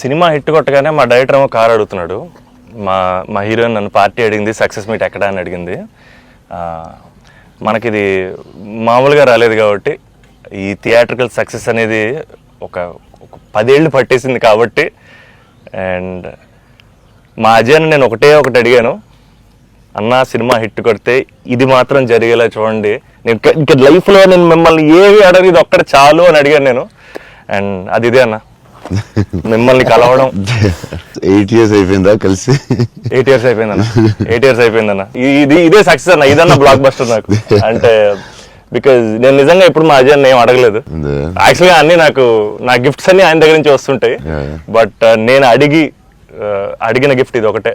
Cinema hit కొట్టగానే మా director ఏమో కార్ అడుగుతున్నాడు. మా హీరోయిన్ నన్ను పార్టీ అడిగింది, సక్సెస్ మీట్ ఎక్కడ అని అడిగింది. మనకిది మామూలుగా రాలేదు కాబట్టి ఈ థియేట్రికల్ సక్సెస్ అనేది ఒక 10 ఏళ్ళు పట్టేసింది కాబట్టి. అండ్ మా అజయ్ నేను ఒకటి అడిగాను, అన్న సినిమా హిట్ కొడితే ఇది మాత్రం జరిగేలా చూడండి, నేను ఇంకా లైఫ్లో నేను మిమ్మల్ని ఏవి అడగదు, ఇది ఒక్కడ చాలు అని అడిగాను నేను. అండ్ అది ఇదే అన్న, మిమ్మల్ని కలవడం. 8 years అయిపోయిందా కలిసి? 8 years అయిపోయిందన్న. 8 years అయిపోయిందన్న. ఇదే సక్సెస్ అన్న, ఇదన్న బ్లాక్ బస్టర్ నాకు. అంటే బికాజ్ నేను నిజంగా ఇప్పుడు మా అజయ్ ఏం అడగలేదు. యాక్చువల్గా అన్ని నా గిఫ్ట్స్ అన్ని ఆయన దగ్గర నుంచి వస్తుంటాయి. బట్ నేను అడిగిన గిఫ్ట్ ఇది ఒకటే,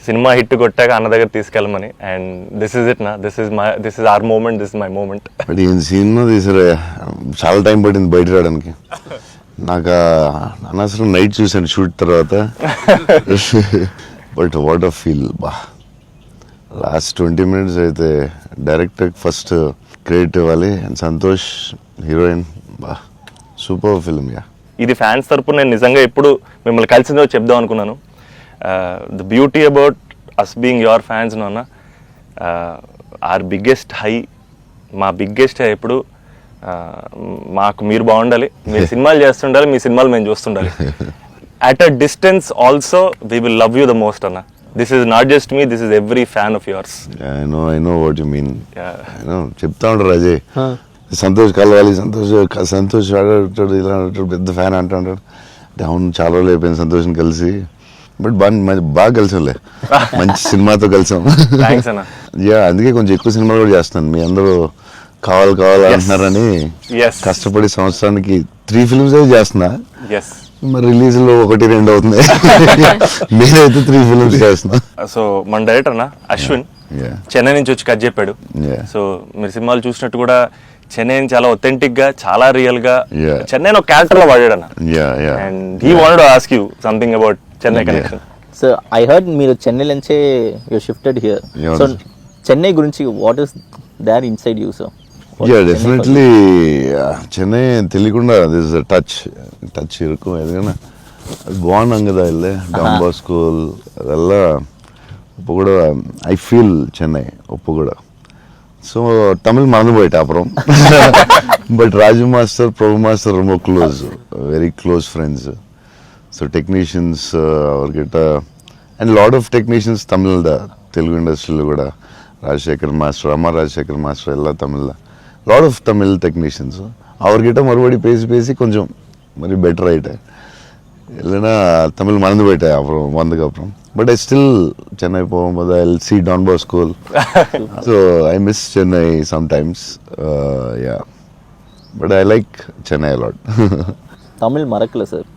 సినిమా హిట్ కొట్టాక అన్న దగ్గర తీసుకెళ్ళమని. అండ్ దిస్ ఇస్ ఇట్ నా, this is our moment, this is my moment. But ఈ సినిమా తీసారా, చాలా టైం పట్టింది బయట రావడానికి. నాకు అనవసరం నైట్ చూసాను షూట్ తర్వాత. బట్ వాట్ అ ఫీల్ బా. లాస్ట్ 20 minutes అయితే డైరెక్టర్ ఫస్ట్ క్రెడిట్ ఇవ్వాలి. అండ్ సంతోష్ హీరోయిన్, బా సూపర్ ఫిల్మ్. యా, ఇది ఫ్యాన్స్ తరపున నేను నిజంగా ఎప్పుడు మిమ్మల్ని కలిసిందో చెప్దాం అనుకున్నాను. The beauty about us being your fans నాన్న, ఆర్ బిగ్గెస్ట్ హై, మా బిగ్గెస్ట్ హై ఎప్పుడు మాకు మీరు బాగుండాలి, మీరు సినిమాలు చేస్తుండాలి, మీ సినిమాలు మేము చూస్తుండాలి. At a distance also we will love you the most అన్న. This is not just me, this is every fan of yours. I know what you mean. చెప్తా ఉంటారు అజయ్, సంతోష్ కలవాలి, సంతోష్ ఆడాడు, ఇలా అంటాడు, పెద్ద ఫ్యాన్ అంటాడు. అవును, చాలా రోజులు అయిపోయింది సంతోష్ని కలిసి. బట్ బాగా కలిసాంలే, మంచి సినిమాతో కలిసాం. యా, అందుకే కొంచెం ఎక్కువ సినిమాలు కూడా చేస్తున్నాను. మీ అందరూ కావాలి అంటున్నారని కష్టపడి సంవత్సరానికి 3 films చేస్తున్నా. మరి రిలీజ్ లో 1-2 అవుతుంది. నేనైతే 3 films చేస్తున్నా. సో మన డైరెక్టర్ అన్న అశ్విన్ చెన్నై నుంచి వచ్చి కథ చెప్పాడు. సో మీరు సినిమాలు చూసినట్టు కూడా చెన్నై చాలా ఒథెంటిక్ గా, చాలా రియల్ గా చెన్నై ఒక క్యారెక్టర్ లో వాడాడు అన్న. And he wanted to ask you something about Chennai connection. So I heard మీరు చెన్నై నుంచే you shifted here. So Chennai గురించి what is there inside you? So yeah, definitely Chennai తెలియకుండా దిస్ టచ్ ఇరుకు. ఎందుకన్నా అది బాగున్నాం కదా, ఇల్లే డాన్ బాస్కో ಅದೆಲ್ಲ ఉప్పు కూడా ఐ ఫీల్ చెన్నై ఉప్పు కూడా. సో తమిళ్ మறந்து పోయిట అப்புறம். But Raju master, Prabhu master ரொம்ப close, very close friends. So technicians ಅವ್ರಿಗಿಟ್ಟ and lot of technicians Tamil Telugu ఇండస్ట్రీలో కూడా, ರಾಜಶೇಖರ್ ಮಾಸ್ಟರ್, ಅಮ್ಮ ರಾಜಶೇಖರ್ ಮಾಸ್ಟರ್ ಎಲ್ಲ Tamil, lot of Tamil technicians. ಅವ್ರಿಗಿಟ್ಟ மறுபடி பேசி கொஞ்சம் మరి బెటర్ అయితే இல்லைன்னா தமிழ் மறந்து போயிட்டேன் அப்புறம் வந்ததுக்கப்புறம். பட் ஐ ஸ்டில் சென்னை போகும்போது I see Don Bosco. So I miss Chennai sometimes. Yeah, but I like Chennai a lot. Tamil மறக்கல சார்,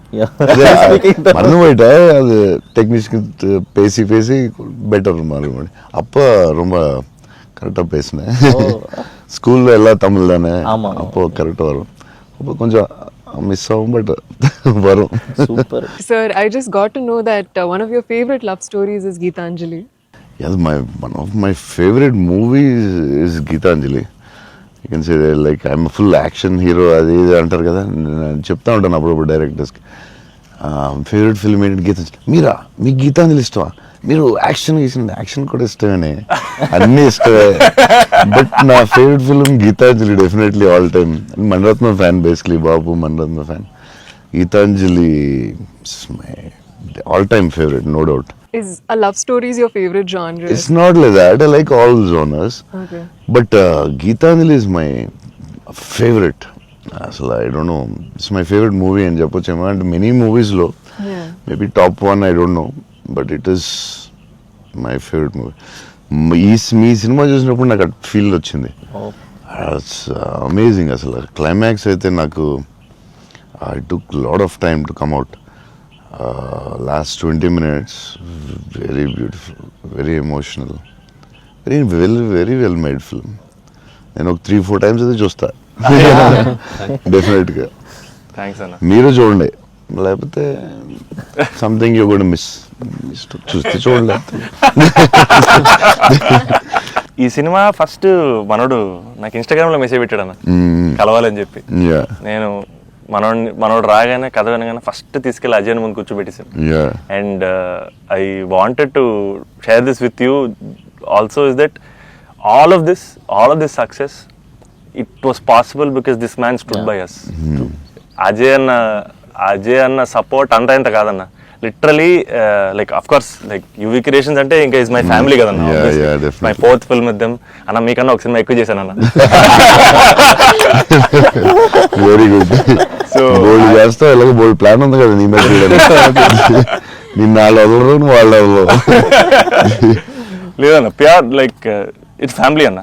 மறந்து போயிட்டேன். அது டெக்னீஷியன் பேசி பெட்டர் மறுபடி. அப்போ ரொம்ப கரெக்டாக பேசினேன். ஸ்கூலில் எல்லாம் தமிழ் தானே, அப்போது கரெக்டாக வரும். அப்போ கொஞ்சம் மிஸ் ஆகும், பட் வரும். Super. Sir, I just got to know that one of your favorite love stories is Geetanjali. Yeah, one of my favorite movies is Geetanjali. You can say that, like, I'm a full action hero. అది అంటారు కదా, నేను చెప్తా ఉంటాను అప్పుడప్పుడు డైరెక్టర్స్కి. Favourite film ఏంటి? గీతాంజలి. మీకు గీతాంజలి ఇష్టమా? మీరు యాక్షన్ కూడా ఇష్టమేనే, అన్నీ ఇష్టమే. బట్ నా favourite film Geethanjali, definitely all time. Mani Ratnam fan, basically బాబు Mani Ratnam fan. Geethanjali my all time favourite, no doubt. Is a love story is your favorite genre? It's not like that. I like all genres. Okay. But Geetanjali is my favorite. అసలు I don't know, it's my favourite movie అని చెప్పొచ్చేమో. అంటే many మూవీస్లో maybe top 1 I don't know, but it is my favourite movie. Me cinema చూసినప్పుడు నాకు feel వచ్చింది. It's amazing. అసలు climax అయితే నాకు I took lot of time to come out. Last 20 minutes very beautiful, very emotional, very well made film. నేను ఒక 3-4 times అయితే చూస్తా డెఫినెట్గా. థ్యాంక్స్ అన్న. మీరు చూడండి, లేకపోతే సంథింగ్ యూ గోనా మిస్. చూస్తే చూడలేదు. ఈ సినిమా ఫస్ట్ మనోడు నాకు ఇన్స్టాగ్రామ్ లో మెసేజ్ పెట్టాడు అన్న, కలవాలని చెప్పి. నేను మనోడు రాగానే కథ వినగానే ఫస్ట్ తీసుకెళ్ళి అజయ్ ముందు కూర్చోబెట్టేసాను. Yeah. And I wanted to share this with you also, is that all of this success, it was possible because this man stood by us. Ajay అన్న సపోర్ట్ అంతా ఇంత కాదన్న, literally like of course like UV creations అంటే ఇంకా is my family కదన్న. My fourth film with them అన్న. మీకన్నా ఒక సినిమా ఎక్కువ చేశాను అన్న. Very good. సో బోల్డ్ చేస్తావు, ఎలాగో బోల్డ్ ప్లాన్ ఉంది కదా నీ మీద. నిన్న వాళ్ళు వదలరు, నువ్వు వాళ్ళు వదలరు. లేదన్న, ప్యూర్ లైక్ ఇట్స్ ఫ్యామిలీ అన్న.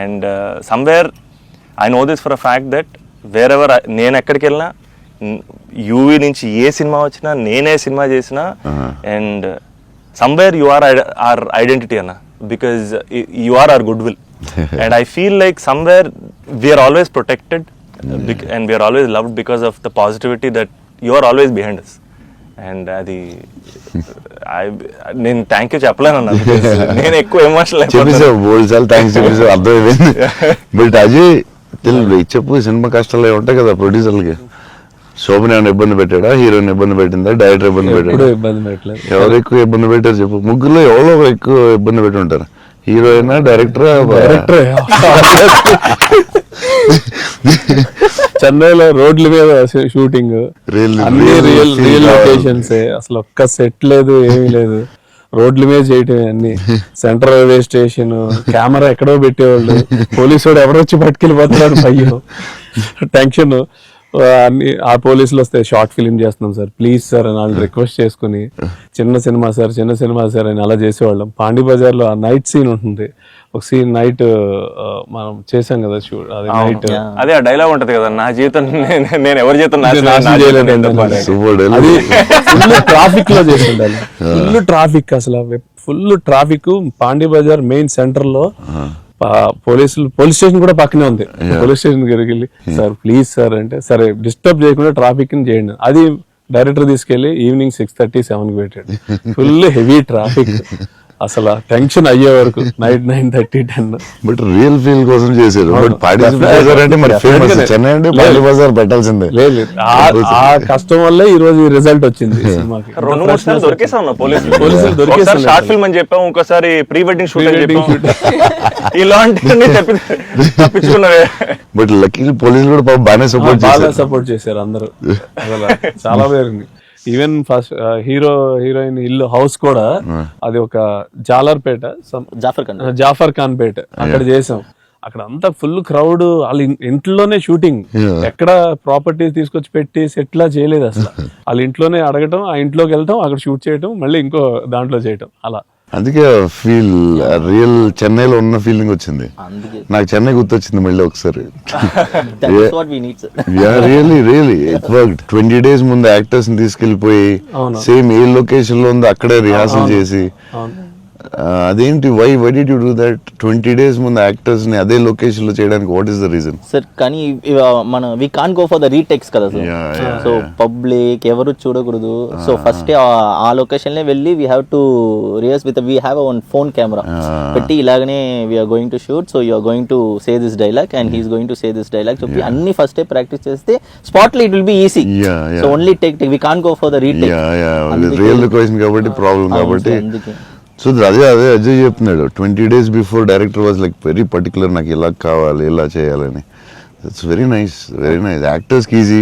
And somewhere I know this for a fact that wear ever నేను ఎక్కడికి వెళ్ళినా, యూవీ నుంచి ఏ సినిమా వచ్చినా, నేనే సినిమా చేసినా, and somewhere you are our identity అన్న, because you are our goodwill. And I feel like somewhere we are always protected and we are always loved because of the positivity that you are always behind us. And అది నేను thank you చెప్పలేను అన్న, నేను ఎక్కువ emotional చెప్పేసావు, బోల్డ్ సార్లు thanks చెప్పేసావు, అర్థమైంది. But Ajay చెప్పు, cinema కష్టాలు ఉంటాయి కదా ప్రొడ్యూసర్లకి. శోభన్ ఏమైనా ఇబ్బంది పెట్టాడా, హీరోయిన్ ఇబ్బంది పెట్టిందా, డైరెక్టర్ ఇబ్బంది పెట్టాడా? ఎవరు ఎక్కువ ఇబ్బంది పెట్టారు చెప్పు? ముగ్గురులో ఎవరో ఎక్కువ ఇబ్బంది పెట్టి ఉంటారు, హీరోయిన్, డైరెక్టర్. చెన్నైలో రోడ్ల మీద షూటింగ్, అన్ని రియల్ లొకేషన్స్, అసలు ఒక్క సెట్ లేదు, ఏమీ లేదు, రోడ్ల మీద చేయటం అన్ని. సెంట్రల్ రైల్వే స్టేషన్ కెమెరా ఎక్కడో పెట్టేవాళ్ళు, పోలీసు వాడు ఎవరొచ్చి పట్టుకెళ్ళిపోతున్నాడు, పయ్యో టెన్షన్. అన్ని ఆ పోలీసులు వస్తే షార్ట్ ఫిలిం చేస్తున్నాం సార్, ప్లీజ్ సార్ అని వాళ్ళు రిక్వెస్ట్ చేసుకుని, చిన్న సినిమా సార్ అని అలా చేసేవాళ్ళం. పాండి బజార్ లో ఆ నైట్ సీన్ ఉంటుంది, ఒక సీన్ నైట్ మనం చేసాం కదా షూట్, అది నైట్. అదే ఆ డైలాగ్ ఉంటది కదా, నా జీవితం నేను ఎవరి జీవితం అది ఫుల్ ట్రాఫిక్ లో చేసి ఉండాలి. ఫుల్ ట్రాఫిక్, అసలు full traffic. Pondy Bazaar main centre లో పోలీస్ స్టేషన్ కూడా పక్కనే ఉంది. పోలీస్ స్టేషన్ దగ్గరికి వెళ్ళి, సార్ ప్లీజ్ సార్ అంటే, సరే డిస్టర్బ్ చేయకుండా ట్రాఫిక్ ని చేయండి. అది డైరెక్టర్ తీసుకెళ్లి ఈవినింగ్ 6:30, 7 పెట్టాడు. ఫుల్ హెవీ ట్రాఫిక్, అసలు టెన్షన్ అయ్యే వరకు నైట్ 9:30, 10. బట్ రియల్ ఫీల్ కోసం చేశారు. బట్ పాడి బజార్ అంటే మరి ఫేమస్, చెన్నై అంటే పాడి బజార్ పెట్టాల్సిందే. లేదు, ఆ కష్టం వల్లే ఈ రోజు రిజల్ట్ వచ్చింది సినిమాకి. 2-3 సార్లు దొరికేసాం పోలీసులు దొరికేసారు. షార్ట్ ఫిల్మ్ అని చెప్పాం, ఇంకోసారి ప్రీ వెడ్డింగ్ షూట్ అని చెప్పాం. ఇలాంటివన్నీ తప్పించుకున్నవే. బట్ లక్కీ పోలీసులు కూడా బాగానే సపోర్ట్ చేశారు అందరూ, అసలు చాలా బాగుంది. ఈవెన్ ఫస్ట్ హీరోయిన్ ఇల్లు హౌస్ కూడా అది ఒక జాలర్పేట, జాఫర్ ఖాన్ పేట, అక్కడ చేసాం. అక్కడ అంతా ఫుల్ క్రౌడ్, వాళ్ళ ఇంట్లోనే షూటింగ్, ఎక్కడ ప్రాపర్టీస్ తీసుకొచ్చి పెట్టి సెట్ లా చేయలేదు అసలు. వాళ్ళ ఇంట్లోనే అడగటం, ఆ ఇంట్లోకి వెళ్ళటం, అక్కడ షూట్ చేయటం, మళ్ళీ ఇంకో దాంట్లో చేయటం, అలా. అందుకే ఫీల్ రియల్ చెన్నైలో ఉన్న ఫీలింగ్ వచ్చింది నాకు. చెన్నై గుర్తొచ్చింది మళ్ళీ ఒకసారి. Really it worked. 20 days ముందు యాక్టర్స్ ని తీసుకెళ్లిపోయి సేమ్ ఏ లొకేషన్ లో ఉందో అక్కడే రిహార్సల్ చేసి, అదేంటి why did you do that? 20 days ముందు యాక్టర్స్ ని అదే లొకేషన్ లో చేయడానికి what is the reason? Sir కానీ మన we can go for the retakes కదా సార్. సో పబ్లిక్ ఎవరు చూడకూడదు. సో ఫస్ట్ ఆ లొకేషన్ లో వెళ్ళి we have to rehearse with we have one phone camera పెట్టి, ఇలాగనే we are going to shoot, so you are going to say this dialogue and he is going to say this dialogue చెప్పి అన్ని first practice చేస్తే spot లో it will be easy. So only take we can go for the retake. Real location కాబట్టి problem కాబట్టి. So అదే అజయ్ చెప్తున్నాడు, 20 days before director was like very particular, నాకు ఇలా కావాలి, ఇలా చేయాలని. It's very nice, very nice. యాక్టర్స్కి ఈజీ,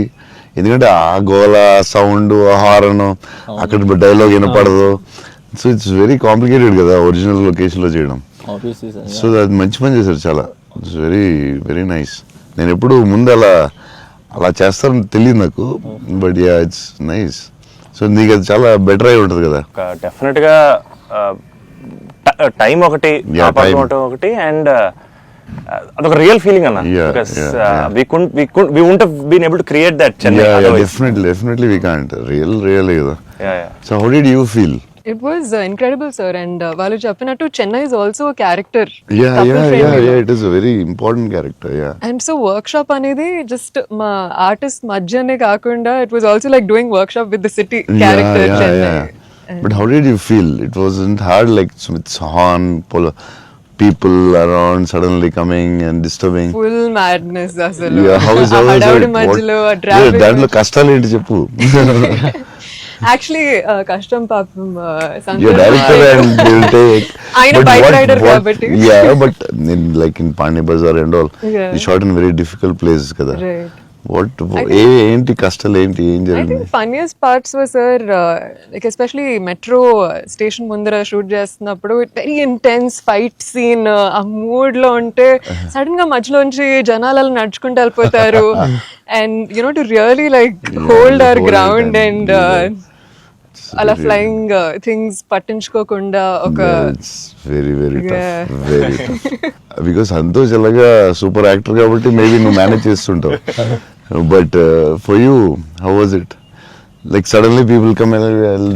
ఎందుకంటే ఆ గోల, సౌండ్, హారన్, అక్కడ డైలాగ్ వినపడదు. సో ఇట్స్ వెరీ కాంప్లికేటెడ్ కదా ఒరిజినల్ లొకేషన్లో చేయడం. సో అది మంచి పని చేశారు చాలా. It's very very nice. నేను ఎప్పుడు ముందు అలా చేస్తారని తెలియదు నాకు, but yeah it's nice. So నీకు అది చాలా బెటర్ అయి ఉంటుంది కదా. డెఫినెట్గా టైం ఒకటి, ఒకటి, అండ్ అదొక రియల్ ఫీలింగ్ అన్న. we wouldn't have been able to create that Chennai. Definitely we can't. Real కదా. So how did you feel? It was incredible, sir. And వాళ్ళు చెప్పినట్టు Chennai is also a character. Yeah, it is a very important character. Yeah. And so workshop అనేది just మా artist మధ్యనే కాకుండా it was also like doing workshop with the city character Chennai. But how did you feel? It wasn't hard, like with horn, people around suddenly coming and disturbing. Full madness అసలు. Yeah, how is ఆ it? హడావుడి What- మధ్యలో Yeah, దాంట్లో కష్టాలు ఏంటి చెప్పు. Actually కష్టం పాపం You're director and they'll take. ఆయన But bike what- rider what- కాబట్టి. Yeah, but like in Pani Bazaar and all, Yeah. you shot in very difficult places కదా. Right. ఏంటి కష్టాలు ఏంటి, ఏం I జరిగింది? think funniest parts were, sir, like especially metro station ముందర shoot చేస్తున్నప్పుడు very intense fight scene, ఆ mood లో ఉంటే సడన్ గా మధ్యలోంచి జనాలు నడుచుకుంటూ వెళ్ళిపోతారు and you know to really like hold hour hold it ground and and do that. అలా Really. ఫ్లయింగ్ థింగ్స్ పట్టించుకోకుండా ఒక very very Yeah. Tough, very tough. Because Santosh ఎలాగా సూపర్ యాక్టర్ కాబట్టి మేబీ నువ్వు మేనేజ్ చేస్తుంటావు. But for you how was it? Like suddenly people come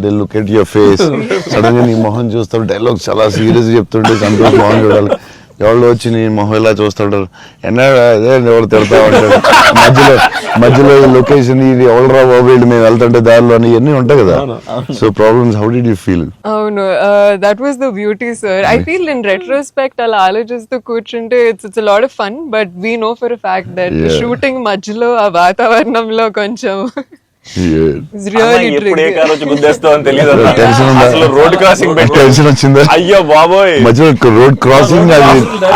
they look at your face, sudden గా నీ మొహం చూస్తావు, డైలాగ్ చాలా సీరియస్ చెప్తుంటే సంతోష్ మొహం చూడాలి. ఎవరు వచ్చి నీ మొహం ఇలా చూస్తుంటారు, అదే ఎవరు తిడతా ఉంటారు, మధ్యలో లొకేషన్ ఇది ఎవడరా బాబు వీళ్ళు మేము వెళ్తుంటే దారిలో అని ఇవన్నీ ఉంటాయి కదా. So problems, how did you feel? అవును, that was the beauty sir. I feel in retrospect అలా ఆలోచిస్తూ కూర్చుంటే it's lot of fun, but we know for a fact that Yeah. Shooting మధ్యలో ఆ వాతావరణంలో కొంచెం it's really ఎప్పుడు ఏ tricky. కారు వచ్చి గుద్దేస్తావు అని తెలియదు అన్న. Tension ఉందా? అసలు రోడ్ క్రాసింగ్ పెట్టి టెన్షన్ వచ్చిందా? అయ్యో బాబోయ్. మధ్యలో రోడ్ క్రాసింగ్,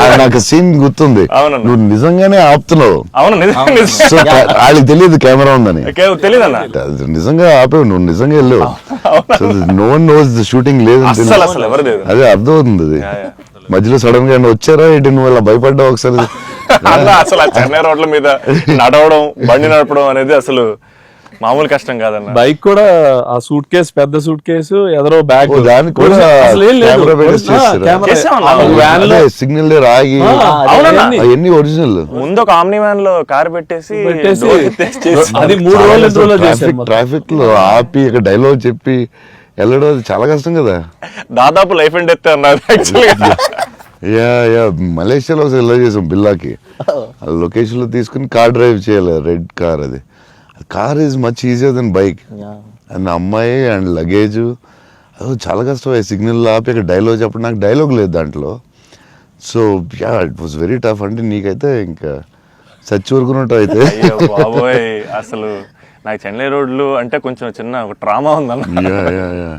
అది నాకు సీన్ గుర్తుంది. అవునన్న. నువ్వు నిజంగానే ఆపుతున్నావు. అవును నిజం సో వాళ్ళకి తెలియదు కెమెరా ఉందని. తెలియదు అన్న. అది నిజంగా ఆపేవు, నువ్వు నిజంగా వెళ్ళావు. So no one knows the shooting లేదని అస్సలు తెలియదు. అసలు ఎవరు లేదు. అదే అర్థం అవుతుంది అది. మధ్యలో సడన్ గా వచ్చారా ఏంటి, నువ్వు ఇలా భయపడ్డావు ఒకసారి? అన్న అసలు ఆ చెన్నై రోడ్ల మీద నడవడం, బండి నడపడం అనేది అసలు మామూలు కష్టం కాదన్న. బైక్ కూడా ఆ సూట్ కేసు, పెద్ద సూట్ కేసు, ఎదరో బ్యాగ్, ఓ, దానికి కూడా అసలు ఏం లేదు. కెమెరా పెట్టేసి చేస్తారా? చేసామన్నా. వ్యాన్ లో సిగ్నల్ దగ్గర ఆగి అవునన్నా. అవన్నీ ఒరిజినల్. ముందు ఒక ఆమ్ని వ్యాన్ లో కారు పెట్టేసి పెట్టేసి door ఎత్తేసి చేసి- అది 3 రోజులు 2 రోజులు చేశారు మొత్తం. ట్రాఫిక్ లో ఆపి ఒక డైలాగ్ చెప్పి వెళ్ళడం అది చాలా కష్టం కదా. దాదాపు లైఫ్ అండ్ డెత్ అన్నారు యాక్చువల్గా. యా మలేషియాలో ఒకసారి ఇలా చేసాం బిల్లాకి. లొకేషన్ లో తీసుకుని కార్ డ్రైవ్ చేయాలి, రెడ్ కార్. అది car is much easier then bike. And అమ్మాయి అండ్ లగేజ్ అది చాలా కష్టం. సిగ్నల్ ఆపి అక్కడ డైలాగ్ చెప్పడం, నాకు డైలాగ్ లేదు దాంట్లో. So yeah it was very tough. అంటే నీకైతే ఇంకా చచ్చి ఊరుకున్నట్టు అయితే. అయ్యో బాబోయ్, అసలు నాకు చెన్నై రోడ్లు అంటే కొంచెం చిన్న ఒక ట్రామా ఉందన్న. యా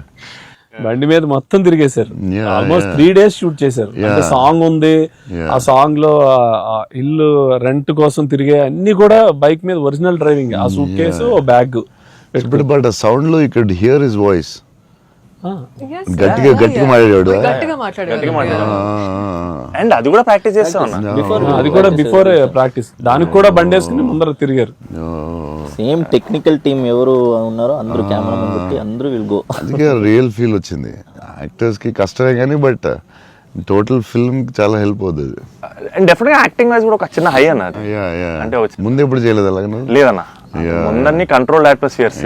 బండి మీద మొత్తం తిరిగేశారు. Yeah, almost yeah. 3 days shoot చేశారు. అంటే Yeah. సాంగ్ ఉంది, Yeah. ఆ సాంగ్ లో ఆ ఇల్లు రెంట్ కోసం తిరిగే అన్ని కూడా బైక్ మీద ఒరిజినల్ డ్రైవింగ్. ఆ సూట్ కేసు, బ్యాగ్. బట్ ఆ సౌండ్ లో ఇక్కడ హియర్ హిస్ వాయిస్. Yes, గట్టిగా yeah, గట్టిగా yeah. మాట్లాడాడు. గట్టిగా మాట్లాడాడు. అండ్ అది కూడా ప్రాక్టీస్ చేస్తా ఉన్నా. అది కూడా బిఫోర్ ప్రాక్టీస్. దానికి కూడా బండి వేసుకుని ముందర తిరిగారు. సేమ్ టెక్నికల్ టీమ్ ఎవరు ఉన్నారో అందరూ కెమెరామెన్ పెట్టి అందరూ విల్ గో. అందుకే రియల్ ఫీల్ వచ్చింది. యాక్టర్స్ కి కష్టమే కానీ బట్ టోటల్ ఫిల్మ్ చాలా హెల్ప్ అవుతుంది. అండ్ డెఫినెట్ గా యాక్టింగ్ వైజ్ కూడా ఒక చిన్న హై అన్న అది. అంటే ముందు ఎప్పుడు చేయలేదు అలాగే. లేదన్న, ముందన్ని కంట్రోల్డ్ అట్మాస్ఫియర్స్.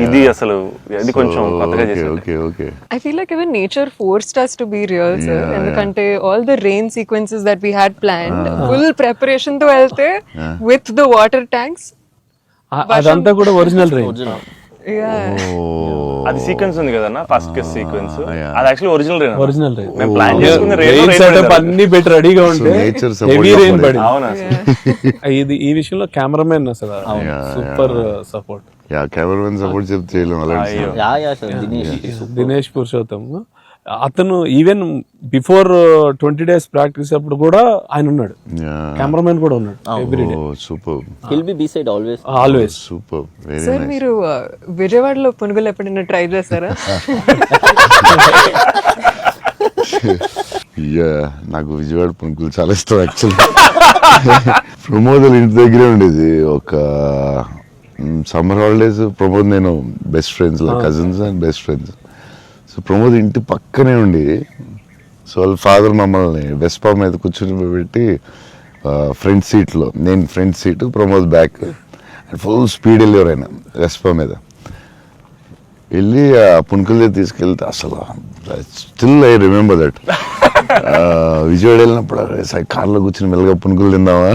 ఇది అసలు ఇది కొంచెం కొత్తగా చేసాడు. Okay okay. I feel like even nature forced us to be real, sir. ఎందుకంటే all the rain sequences that we had planned, full preparation తో వెళ్తే with the water tanks. అదంతా కూడా ఒరిజినల్ డ్రైవింగ్. Yeah. అది సీక్వెన్స్ ఉంది కదన్న, first sequence అది actually original original driving. మేము ప్లాన్ చేసుకున్న రెయిన్ సెటప్ అన్ని పెట్టి రెడీగా ఉంటే nature support హెవీ రెయిన్ పడింది. అవునా ఇది ఈ విషయంలో కెమెరామెన్ అసలు super support. Yeah cameraman support చెప్తే చేయలేం అలాంటి. అయ్యో. యా సార్ దినేష్ పురుషోత్తం అతను ఈవెన్ బిఫోర్ 20 days ప్రాక్టీస్ అప్పుడు కూడా ఆయన ఉన్నాడు. కెమెరామెన్ కూడా ఉన్నాడు everyday. Super will be beside always. Always. Super very sir nice. మీరు విజయవాడలో పునుగులు ఎప్పుడైనా ట్రై చేస్తారా? యా నాకు విజయవాడ పునుకులు చాలా ఇష్టం యాక్చువల్లీ. ప్రమోద్ ఇంటి దగ్గరే ఉండేది. ఒక సమ్మర్ హాలిడేస్ ప్రమోద్ నేను best friends, cousins and best friends. So Pramod ఇంటి పక్కనే ఉండి, సో వాళ్ళ ఫాదర్ మమ్మల్ని వెస్పా మీద కూర్చొని పెట్టి ఫ్రంట్ సీట్లో, నేను front seat, Pramod back, full speed వెళ్ళేవారు ఆయన వెస్పా మీద. వెళ్ళి ఆ పుణుకులు తీసుకెళ్తే అసలు still I remember that. Vijayawada వెళ్ళినప్పుడు కార్లో కూర్చొని మెల్లగా పుణుకులు తిందామా,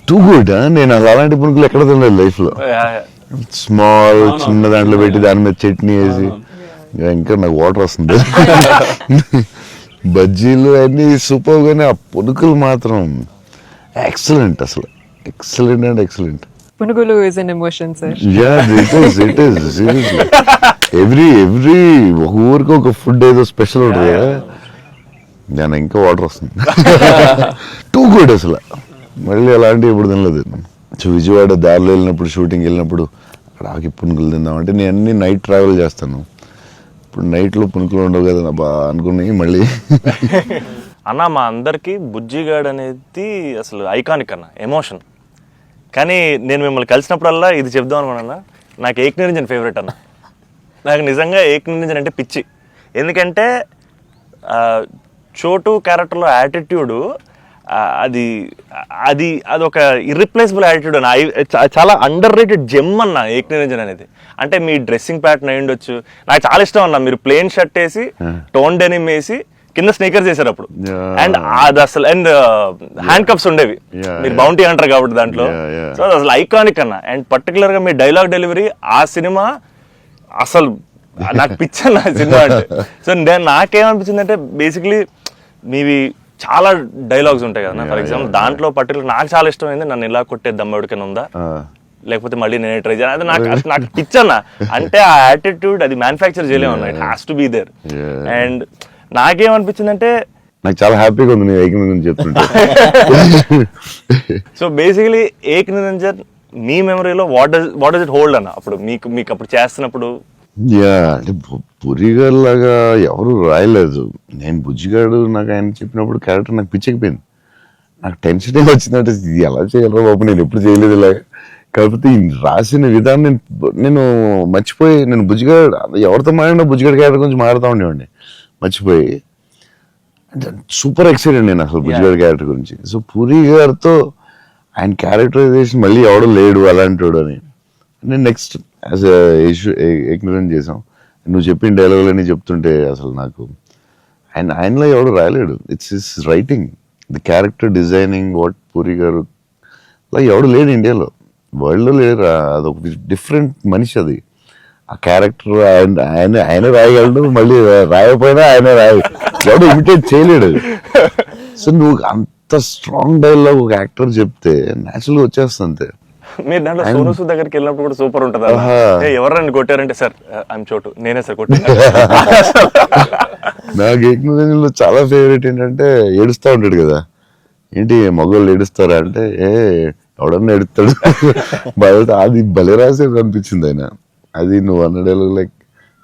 టూ గుడ్. నేను అసలు అలాంటి పుణుకులు ఎక్కడ తినలేదు లైఫ్లో. స్మాల్ చిన్న దాంట్లో పెట్టి దాని మీద చట్నీ వేసి, ఇంకా నాకు వాటర్ వస్తుంది. బజ్జీలు అన్నీ సూపర్, కానీ ఆ పునుకులు మాత్రం ఎక్సలెంట్, అసలు ఎక్సలెంట్ అండ్ ఎక్సలెంట్. పునుగులు is an emotion sir. It is seriously every ఒక ఊరికి ఒక ఫుడ్ ఏదో స్పెషల్ ఉంటుంది కదా, నేను ఇంకా వాటర్ వస్తుంది. టూ గుడ్ అసలు, మళ్ళీ అలాంటివి ఎప్పుడు తినలేదు. సో విజయవాడ దారిలో వెళ్ళినప్పుడు, షూటింగ్ వెళ్ళినప్పుడు అక్కడ ఆకి పునుకులు తిందామంటే నేను అన్ని నైట్ ట్రావెల్ చేస్తాను. ఇప్పుడు నైట్లో పునుకులు ఉండవు కదా బా అనుకున్నాయి మళ్ళీ. అన్న మా అందరికీ బుజ్జిగాడ్ అనేది అసలు ఐకానిక్ అన్న, ఎమోషన్. కానీ నేను మిమ్మల్ని కలిసినప్పుడల్లా ఇది చెప్దాం అనుకున్నా, నాకు ఏక్ నిరంజన్ ఫేవరెట్ అన్న. నాకు నిజంగా ఏక్ నిరంజన్ అంటే పిచ్చి. ఎందుకంటే చోటు క్యారెక్టర్లో యాటిట్యూడు అది అది అది ఒక ఇర్రిప్లేసబుల్ యాటిట్యూడ్ అన్న. చాలా అండర్ రేటెడ్ జెమ్ అన్న ఏక్ నిరంజన్ అనేది. అంటే మీ డ్రెస్సింగ్ ప్యాటర్న్ అయి ఉండొచ్చు, నాకు చాలా ఇష్టం అన్న. మీరు ప్లెయిన్ షర్ట్ వేసి టోన్ డెనిమ్ వేసి కింద స్నీకర్స్ చేశారు అప్పుడు, అండ్ అది అసలు, అండ్ హ్యాండ్ కప్స్ ఉండేవి, మీరు బౌంటీ అంటారు కాబట్టి దాంట్లో. సో అది అసలు ఐకానిక్ అన్న. అండ్ పర్టికులర్ గా మీ డైలాగ్ డెలివరీ ఆ సినిమా అసలు నాకు పిచ్చన్న సినిమా అంటే. సో నాకేమనిపించింది అంటే బేసిక్లీ మీవి చాలా డైలాగ్స్ ఉంటాయి కదా. ఫర్ ఎగ్జాంపుల్ దాంట్లో పర్టికులర్ నాకు చాలా ఇష్టమైంది, నన్ను ఇలా కొట్టే దమ్మడికైనా ఉందా, లేకపోతే మళ్ళీ నేనే ట్రై చేయాలి, అది నాకు పిచ్చన్న. అంటే ఆ యాటిట్యూడ్ అది మ్యానుఫ్యాక్చర్ చేయలేము అన్న, it has to be there. And నాకేమనిపించింది అంటే నాకు చాలా హ్యాపీగా ఉంది ఏక్ నిరంజన్ చెప్తుంటే. సో బేసికలీ ఏక్ నిరంజన్ మీ మెమరీలో వాట్ డస్ ఇట్ హోల్డ్ అన్న అప్పుడు మీకు అప్పుడు చేస్తున్నప్పుడు? అంటే పురిగారు లాగా ఎవరు రాయలేదు. నేను బుజ్జిగాడు నాకు ఆయన చెప్పినప్పుడు క్యారెక్టర్ నాకు పిచ్చకపోయింది. నాకు టెన్షన్ వచ్చిందంటే ఇది ఎలా చేయగలరా బాబు, నేను ఎప్పుడు చేయలేదు ఇలాగా. కాకపోతే ఈ రాసిన విధానం నేను మర్చిపోయి, నేను బుజ్జిగాడు ఎవరితో మాట్లాడినా బుజ్జిగాడు క్యారెక్టర్ గురించి మాట్లాడుతూ ఉండేవాడిని మర్చిపోయి. అంటే సూపర్ ఎక్సైటెడ్ నేను అసలు బుజ్జిగాడు క్యారెక్టర్ గురించి. సో పూరి గారితో ఆయన క్యారెక్టరైజేషన్ మళ్ళీ ఎవడో లేడు అలాంటి వాడు అని నేను నెక్స్ట్ యాజ్ ఏక్ నిరంజన్ చేసాం. నువ్వు చెప్పిన డైలాగులన్నీ చెప్తుంటే అసలు నాకు ఆయనలో ఎవడు రాయలేడు. It's his writing, the character designing, what Puri garu అలా ఎవడు లేడు ఇండియాలో, వరల్డ్లో లేడు. అదొక డిఫరెంట్ మనిషి అది. ఆ క్యారెక్టర్ ఆయన రాయగలడు, మళ్ళీ రాయకపోయినా ఆయన ఎవడు ఇమిటేట్ చేయలేడు. సో నువ్వు అంత స్ట్రాంగ్ డైలాగ్ ఒక యాక్టర్ చెప్తే న్యాచురల్గా వచ్చేస్తుంది అంతే. మీరు దాంట్లో సోను సూద్ దగ్గరికి వెళ్ళినప్పుడు కూడా సూపర్ ఉంటుంది. ఎవరైనా కొట్టారంటే సార్ ఐఎమ్ చోటు, నేనే సార్ కొట్టాను. నాకు ఏక్ నిరంజన్లో చాలా ఫేవరెట్ ఏంటంటే ఏడుస్తూ ఉంటాడు కదా, ఏంటి మగవాళ్ళు ఏడుస్తారా అంటే ఎవడన్నా ఏడుస్తాడు. అది భలే రాసేది అనిపించింది ఆయన. అది నువ్వు అన్న డైలాగ్ లైక్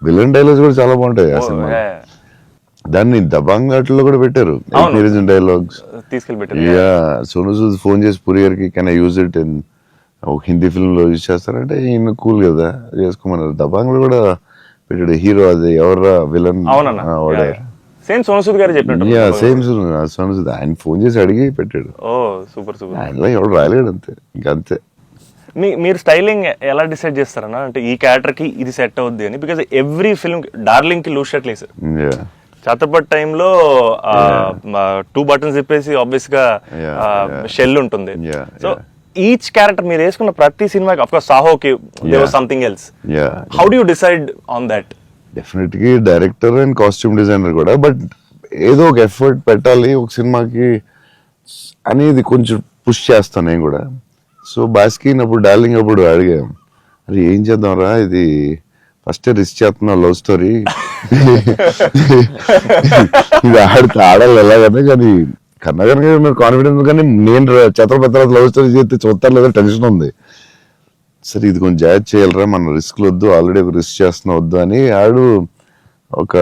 విలన్ డైలాగ్స్ కూడా చాలా బాగుంటాయి ఆ సినిమా. దాన్ని దబాంగ్ ఘాట్లో కూడా పెట్టారు ఏక్ నిరంజన్ డైలాగ్స్ తీసుకెళ్ళి పెట్టారు. సోను సూద్ ఫోన్ చేసి పూరి గారికి can I use it in ఒక హిందీ ఫిల్మ్ లో యూజ్ చేస్తారంటే ఈయన కూల్ కదా చేసుకోమన్నారు. దబాంగ్ లో కూడా పెట్టాడు హీరో, అది ఎవరా విలన్ సేమ్ సోను సూద్ గారు చెప్పినట్టు. సేమ్ సోను సూద్ ఆయన ఫోన్ చేసి అడిగి పెట్టాడు. Super super. ఆయనలో ఎవడు రాయలేడు అంతే, ఇంకా అంతే. మీరు స్టైలింగ్ ఎలా డిసైడ్ చేస్తారన్నా, అంటే ఈ క్యారెక్టర్ కి ఇది సెట్ అవుద్ది అని? బికాస్ ఎవ్రీ ఫిల్మ్ డార్లింగ్ కి లూజ్ షర్ట్ లేదు. చాతపట్ టైంలో 2 బటన్స్ తిప్పేసి ఆబ్వియస్ గా షెల్ ఉంటుంది. సో ఈచ్ క్యారెక్టర్ మీరు వేసుకున్న ప్రతి సినిమాకి, ఆఫ్ కోర్స్ సాహోకి there was something else. How do you decide on that? Definitely director and costume designer కూడా, బట్ ఏదో ఒక ఎఫర్ట్ పెట్టాలి ఒక సినిమాకి అనేది కొంచెం పుష్ చేస్తాను నేను కూడా. సో బాస్కిన్ అప్పుడు డార్లింగ్ అప్పుడు అడిగాం, అది ఏం చేద్దాం రా, ఇది ఫస్ట్ రిస్క్ చేస్తున్నావు లవ్ స్టోరీ, ఇది ఆడాలి ఎలాగన్నా, కానీ కన్నా కనుక కాన్ఫిడెన్స్, కానీ నేను ఛత్రపతి లవ్ స్టోరీ చేస్తే చూస్తారు లేదా టెన్షన్ ఉంది. సరే ఇది కొంచెం జాగ్రత్త చేయాలరా, మన రిస్క్లు వద్దు, ఆల్రెడీ ఒక రిస్క్ చేస్తున్నా వద్దు అని ఆడు ఒక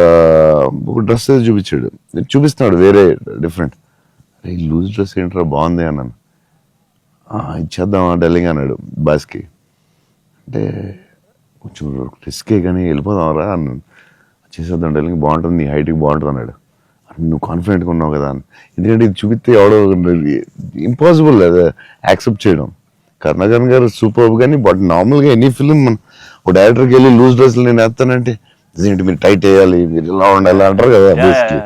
డ్రెస్ చూపించాడు. చూపిస్తున్నాడు వేరే డిఫరెంట్. అరే లూజ్ డ్రెస్ ఏంట్రా బాగుంది అన్నాను. ఇచ్చేద్దామా డార్లింగ్ అన్నాడు బాస్కి. అంటే కొంచెం రిస్కే కానీ వెళ్ళిపోదాంరా అన్నాను. చేసేద్దాం డార్లింగ్, బాగుంటుంది, నీ హైట్కి బాగుంటుంది అన్నాడు. నువ్వు కాన్ఫిడెంట్గా ఉన్నావు కదా అని. ఎందుకంటే ఇది చూపిస్తే ఎవడో ఇంపాసిబుల్ అది యాక్సెప్ట్ చేయడం. కరుణాకరణ్ గారు సూపర్, కానీ బట్ నార్మల్గా ఎనీ ఫిల్మ్ ఒక డైరెక్టర్కి వెళ్ళి లూజ్ డ్రెస్లు నేను వేస్తానంటే ఇదేంటి మీరు టైట్ వేయాలి, మీరు ఇలా ఉండాలి అంటారు కదా బేసిక్లీ.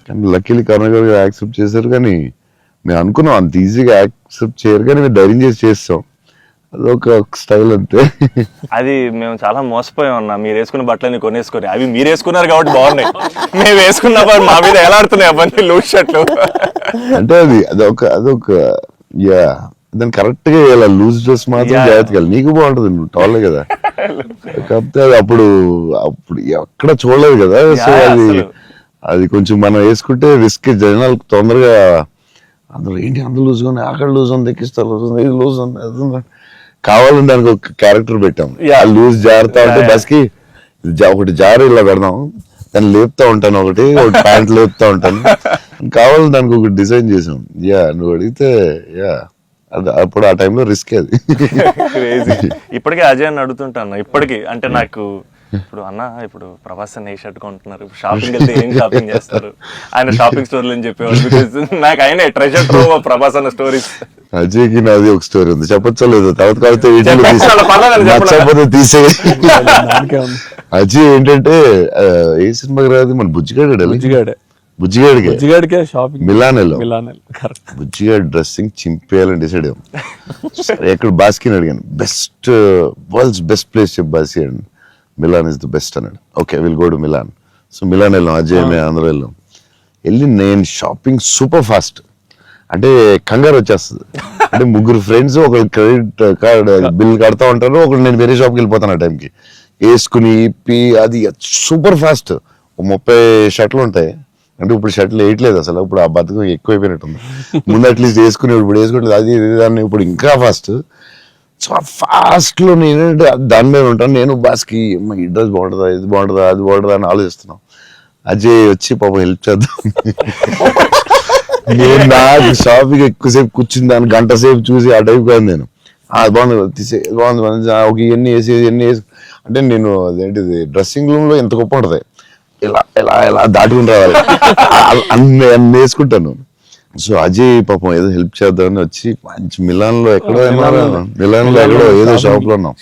కానీ లక్కీలీ కరుణాకరణ్ గారు యాక్సెప్ట్ చేశారు. కానీ మేము అనుకున్నాం అంత ఈజీగా యాక్సెప్ట్ చేయరు, కానీ మేము ధైర్యం చేసి చేస్తాం. అదొక స్టైల్ అంతే. అది మేము చాలా మోసపోయాం అన్న, మీరు వేసుకున్న బట్టలని కొనేసుకొని, అవి మీరు వేసుకున్నారు కాబట్టి బాగున్నాయి, మేము వేసుకున్నప్పుడు మా మీద ఎలా ఆడుతున్నాయి అవన్నీ లూజ్ షర్ట్లు. అంటే అదొక యా, దాన్ని కరెక్ట్ గా ఇలా లూజ్ డ్రెస్ మాత్రం జాగ్రత్తగా నీకు బాగుంటది, నువ్వు టాలే కదా. కాకపోతే అది అప్పుడు ఎక్కడ చూడలేదు కదా, సో అది కొంచెం మనం వేసుకుంటే రిస్క్. జనాలకు తొందరగా అందులో ఏంటి అంత లూజ్ గా ఉన్నాయి, అక్కడ లూజ్ ఉంది, ఎక్కిస్తారు లూజ్ ఉంది, ఇది లూజ్ ఉంది, అది ఉంది. కావాలని దానికి ఒక క్యారెక్టర్ పెట్టాం. లూజ్ జారుతా ఉంటే బస్ కి ఒకటి జారు ఇలా పెడదాం, దాన్ని లేపుతా ఉంటాను, ఒకటి ప్యాంట్ లేపుతా ఉంటాను. కావాలని దానికి ఒక డిజైన్ చేసాం. యా, నువ్వు అడిగితే యా, అది అప్పుడు ఆ టైంలో రిస్క్ అది. ఇప్పటికే అజయ్ అని అడుగుతుంటాను ఇప్పటికీ, అంటే నాకు ఇప్పుడు అన్న ఇప్పుడు ప్రభాస్ అన్న ఏ షర్ట్ కొంటున్నారు, షాపింగ్ వెళ్తే ఏం షాపింగ్ చేస్తారు, ఆయన షాపింగ్ స్టోర్లు అని చెప్పేవాళ్ళు. బికాస్ నాకు ఆయన ట్రెజర్ ట్రోవ్ ఆఫ్ ప్రభాస్ అన్న స్టోరీస్. అజయ్కి నాది ఒక స్టోరీ ఉంది, చెప్పచ్చో లేదు, తర్వాత నచ్చకపోతే తీసే. అజయ్ ఏంటంటే ఏ సినిమాకి రాదు, మన బుజ్జిగాడికే షాపింగ్ మిలానెలో బుజ్జిగాడి డ్రెస్సింగ్ చింపేయాలని డిసైడ్ అయ్యాం. ఎక్కడ బాస్కిని అడిగాను, బెస్ట్ వరల్డ్స్ బెస్ట్ ప్లేస్ చెప్పు బాస్కి అని. మిలాన్ ఇస్ ద బెస్ట్ అన్నాడు. Okay will go to Milan. So Milan వెళ్ళాం, అజయ్ మేము అందరూ వెళ్ళాం. వెళ్ళి నేను షాపింగ్ సూపర్ ఫాస్ట్, అంటే కంగారు వచ్చేస్తుంది. అంటే ముగ్గురు ఫ్రెండ్స్, ఒకళ్ళు క్రెడిట్ కార్డ్ బిల్ కడతా ఉంటారు, ఒకళ్ళు నేను వేరే షాప్కి వెళ్ళిపోతాను ఆ టైంకి, వేసుకుని ఇప్పి అది సూపర్ ఫాస్ట్. 30 షర్ట్లు ఉంటాయి, అంటే ఇప్పుడు షర్ట్లు వేయట్లేదు అసలు, ఇప్పుడు ఆ బతుకు ఎక్కువైపోయినట్టుంది. ముందు అట్లీస్ట్ వేసుకుని ఇప్పుడు వేసుకోవట్లేదు, అది దాన్ని ఇప్పుడు ఇంకా ఫాస్ట్. సో ఆ ఫాస్ట్ లో నేనంటే దాని మీద ఉంటాను. నేను బాస్కి ఈ డ్రెస్ బాగుంటుందా, ఇది బాగుంటుందా, అది బాగుంటుందా అని ఆలోచిస్తున్నాం. అజయ్ వచ్చి పాపం హెల్ప్ చేద్దాం. నేను నాకు షాపింగ్ ఎక్కువసేపు కూర్చుని దాన్ని గంట సేపు చూసి ఆ టైప్ కాదు నేను. అది బాగుంది తీసే, బాగుంది ఒక ఇవన్నీ వేసి అంటే నేను అదేంటిది డ్రెస్సింగ్ రూమ్ లో ఎంత గొప్ప ఉంటుంది, ఇలా ఇలా ఇలా దాటుకుని రావాలి, అన్ని వేసుకుంటాను. సో అజయ్ పాపం ఏదో హెల్ప్ చేద్దామని వచ్చి మంచి మిలాన్ లో ఎక్కడో ఏదో షాప్ లో ఉన్నాం.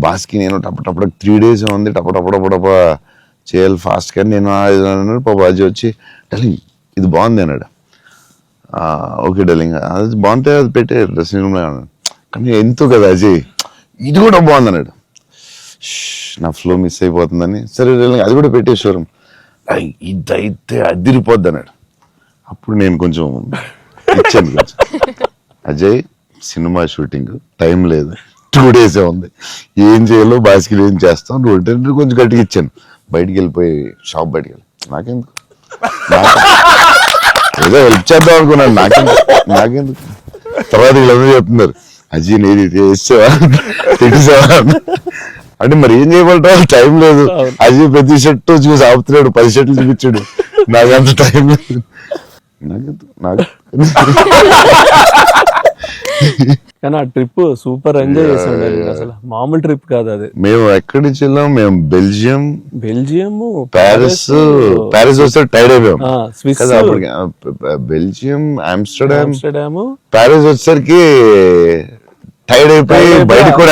బాస్కి నేను టపటప్పుడు 3 days ఉంది, టపటపడపడప చేయాలి ఫాస్ట్ గా. నేను పాప అజయ్ వచ్చి డార్లింగ్ ఇది బాగుంది అన్నాడు. ఓకే డార్లింగ్ అది బాగుంటే అది పెట్టే డ్రెస్సింగ్ రూమ్ లో అన్నాడు. కానీ ఎంతో కదా అజయ్ ఇది కూడా బాగుంది అన్నాడు. నా ఫ్లో మిస్ అయిపోతుందని, సరే అది కూడా పెట్టే షోరూమ్, ఇదైతే అదిరిపోద్ది అన్నాడు. అప్పుడు నేను కొంచెం ఇచ్చాను కొంచెం, అజయ్ సినిమా షూటింగ్ టైం లేదు, 2 days ఉంది, ఏం చేయాలో బాస్కి ఏం చేస్తాం, నువ్వు కొంచెం గట్టిగా ఇచ్చాను. బయటికి వెళ్ళిపోయి షాప్ బయటికి వెళ్ళి నాకెందుకు ఏదో హెల్ప్ చేద్దాం అనుకున్నాను, నాకెందుకు. తర్వాత వీళ్ళందరూ చెప్తున్నారు అజయ్ నేది చేసావా తెచ్చావా అంటే మరి ఏం చేయమంటావు, టైం లేదు. అజయ్ ప్రతి షర్ట్ చూసి ఆపుతున్నాడు, 10 షర్ట్లు చూపించాడు, నాకంత టైం లేదు. కానీ ఆ ట్రిప్ సూపర్ ఎంజాయ్ చేసాడు, అసలు మామూలు ట్రిప్ కాదు అది. మేము ఎక్కడి నుంచి వెళ్ళాం, మేము బెల్జియం ప్యారిస్ వస్తే టైడ్ అయిపోయాం. బెల్జియం ఆమ్స్టర్డామ్ ప్యారిస్ వచ్చేసరికి టైర్డ్ అయిపోయి బయటకు కూడా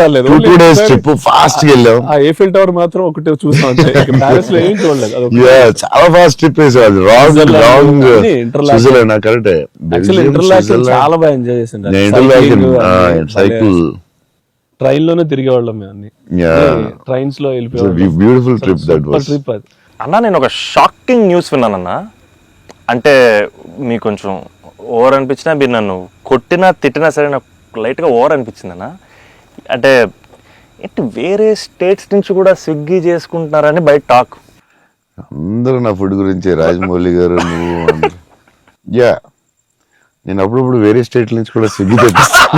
వెళ్ళలేదు. 2 days ట్రిప్ ఫాస్ట్ గా వెళ్ళాం. ఆ eiffel టవర్ మాత్రం ఒకటి చూసాం, ప్యారిస్ లో ఏం చూడలేదు. చాలా ఫాస్ట్ ట్రిప్ వేసేది. Wrong Switzerland correct. చాలా బాగా ఎంజాయ్ చేసింది. సైకిల్ ట్రైన్ లోనే తిరిగేవాళ్ళం మేము అన్ని, ట్రైన్స్ లో వెళ్ళిపోయాం. Beautiful trip that was. అన్నా నేను ఒక షాకింగ్ న్యూస్ విన్నానన్నా, అంటే మీకు కొంచెం ఓవర్ అనిపించినా, మీరు నన్ను కొట్టినా తిట్టినా సరే నాకు లైట్గా ఓవర్ అనిపించింది అన్న. అంటే ఏంటి వేరే స్టేట్స్ నుంచి కూడా స్విగ్గీ చేసుకుంటున్నారని బయట టాక్. అందరూ నా ఫుడ్ గురించి రాజమౌళి గారు నువ్వు యా, నేను అప్పుడప్పుడు వేరే స్టేట్ నుంచి కూడా స్విగ్గీ తెప్పిస్తాను.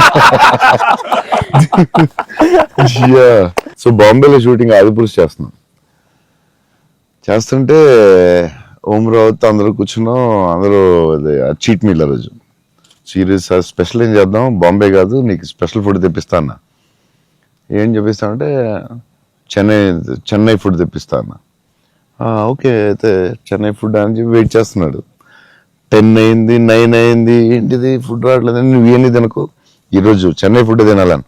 సో బాంబేలో షూటింగ్ ఆదిపురుష్ చేస్తుంటే ఓం రావుత్ అందరూ కూర్చున్నాం, అందరూ చీట్ మీల్ ఆ రోజు సీరియస్ స్పెషల్ ఏం చేద్దాం, బాంబే కాదు నీకు స్పెషల్ ఫుడ్ తెప్పిస్తా అన్న. ఏం చెప్పిస్తానంటే చెన్నై ఫుడ్ తెప్పిస్తా అన్న. ఓకే అయితే చెన్నై ఫుడ్ అని చెప్పి వెయిట్ చేస్తున్నాడు. 10 అయింది, 9 అయింది, ఏంటిది ఫుడ్ రావట్లేదని, నువ్వు ఏంటి తినకు ఈరోజు చెన్నై ఫుడ్ తినాలని.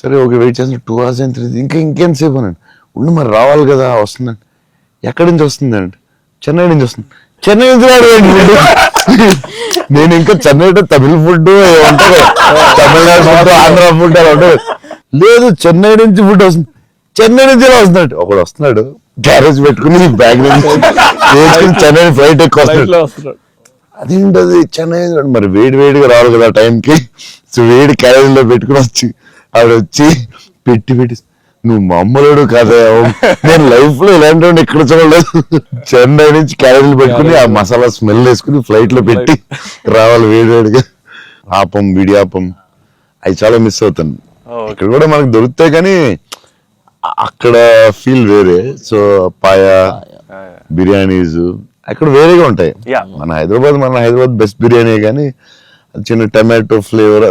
సరే ఓకే వెయిట్ చేస్తున్నా. 2 hours అయింది, ఇంకేంతసేపు అనండి. ఉండి మరి రావాలి కదా, వస్తుందండి. ఎక్కడి నుంచి వస్తుందండి? చెన్నై నుంచి వస్తుంది. చెన్నై నుంచి రాడు నేను ఇంకా చెన్నై తమిళ ఫుడ్ ఉంటుంది, తమిళనాడు ఫుడ్, ఆంధ్ర ఫుడ్ అలా ఉంటుంది. లేదు చెన్నై నుంచి ఫుడ్ వస్తుంది, చెన్నై నుంచి ఎలా వస్తున్నాడు, ఒకడు వస్తున్నాడు గ్యారేజ్ పెట్టుకుని బ్యాగ్ నుంచి చెన్నై ఫ్లైట్ ఎక్కువ వస్తున్నాడు. అదేంటది చెన్నై, మరి వేడి వేడిగా రావాలి కదా టైంకి. సో వేడి క్యారేజ్ లో పెట్టుకుని వచ్చి ఆవిడ వచ్చి పెట్టి నువ్వు మామూలుడు కదా, నేను లైఫ్ లో ఇలాంటి వాడిని ఎక్కడ చూడలేదు. చెన్నై నుంచి క్యారేజీలు పెట్టుకుని ఆ మసాలా స్మెల్ వేసుకుని ఫ్లైట్ లో పెట్టి రావాలి వేడివేడిగా. ఆపం విడియాపం అవి చాలా మిస్ అవుతాను. ఇక్కడ కూడా మనకు దొరుకుతాయి కానీ అక్కడ ఫీల్ వేరే. సో పాయా బిర్యానీస్ అక్కడ వేరేగా ఉంటాయి. మన హైదరాబాద్ బెస్ట్ బిర్యానీ కానీ చిన్న టమాటో ఫ్లేవర్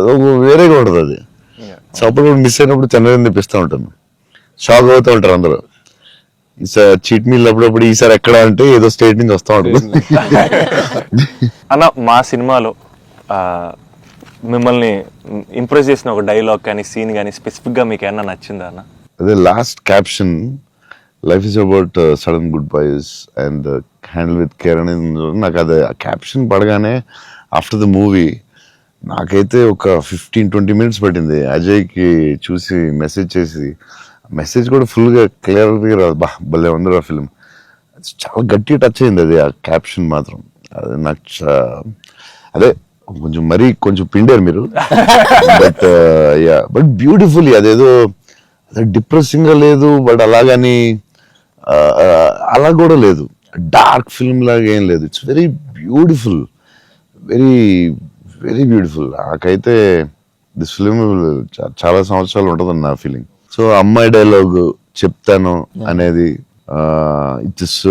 వేరేగా ఉంటుంది అది. సో అప్పుడు మిస్ అయినప్పుడు చెన్నై తెప్పిస్తూ ఉంటాను. షాక్ అవుతూ ఉంటారు అందరూ. ఈసారి చీట్ మీల్ అప్పుడప్పుడు ఈసారి ఎక్కడ అంటే ఏదో స్టేట్ నుంచి వస్తూ ఉంటుంది. అన్న మా సినిమాలో మిమ్మల్ని ఇంప్రెస్ చేసిన ఒక డైలాగ్ కానీ సీన్ కానీ స్పెసిఫిక్గా మీకు ఏమన్నా నచ్చిందా అన్న? అదే last caption, life is about sudden goodbyes and handle with care అనేది నాకు అది ఆ క్యాప్షన్ పడగానే ఆఫ్టర్ ద మూవీ నాకైతే ఒక 15-20 minutes పట్టింది అజయ్కి చూసి మెసేజ్ చేసి. మెసేజ్ కూడా ఫుల్గా క్లియర్గా రాదు, భలే ఉంది ఆ ఫిల్మ్. చాలా గట్టి టచ్ అయింది అది, ఆ క్యాప్షన్ మాత్రం. అది నాకు అదే కొంచెం మరీ కొంచెం పిండారు మీరు. బట్ బ్యూటిఫుల్లీ అదేదో డిప్రెసింగ్ గా లేదు, బట్ అలాగని అలా కూడా లేదు, డార్క్ ఫిల్మ్ లాగా ఏం లేదు. It's very beautiful, very very beautiful. నాకైతే దిస్ ఫిల్మ్ చాలా సంవత్సరాలు ఉంటుందని నా ఫీలింగ్. సో అమ్మాయి డైలాగ్ చెప్తాను అనేది ఇట్స్